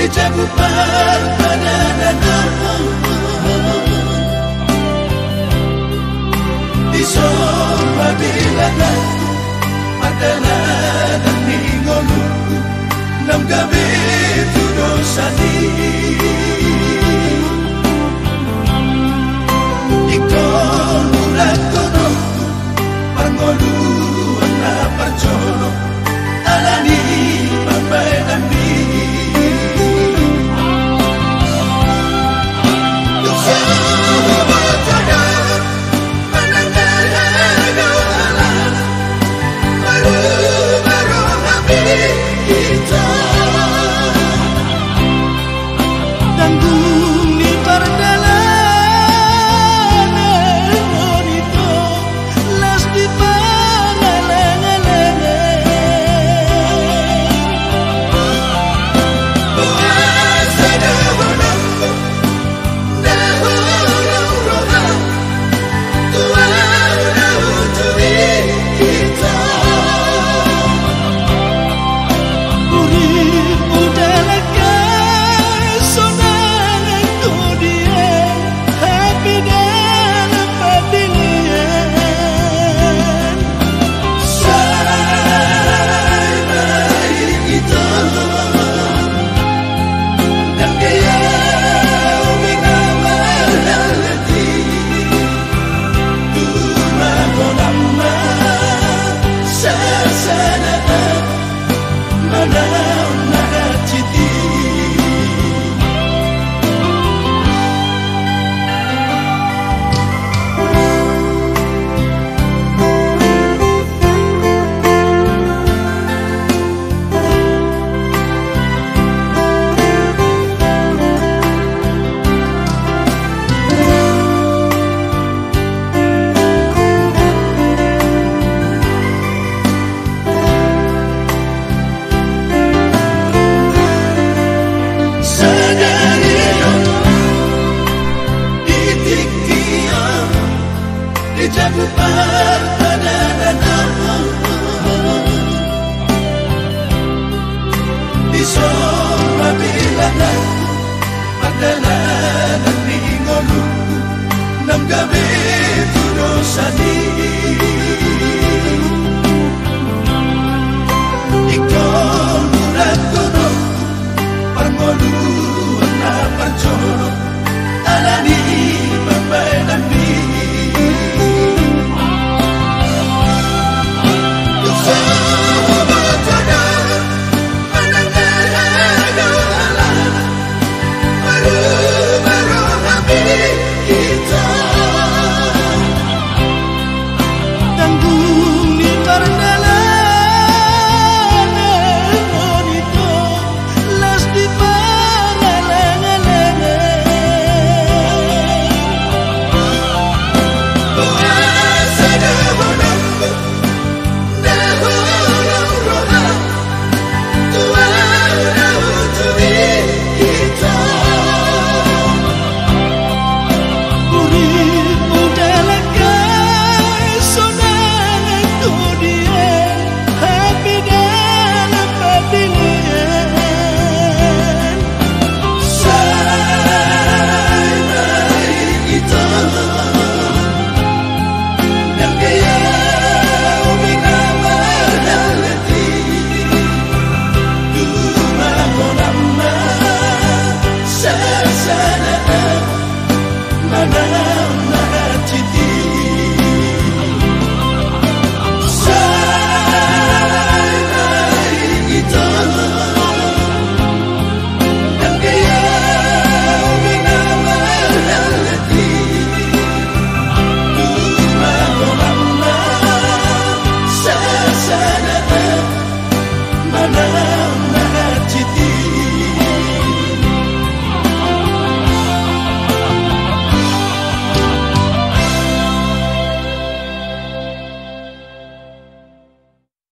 Dijagu pertanyaan Disopa bilangan Adalah dan mingolu Nam gabi tu dosa di Ikon ulat kono Pangolu na percolo Alani papai dami Tanggung di perjalanan itu las di pangalangan Puasa dahulu roha Tuhan ujui kita Urip udah lega sonang itu dia Happy dalam pilihan Say baik kita Dan dia mengamal hati Tuma konama Sasana Mana citi Dijagu pertanyaan Disopa bilangan Adalah dan mingolu Nam gabi tu dosa di Ikon urat kono Pangolu na percolo Alani papai dan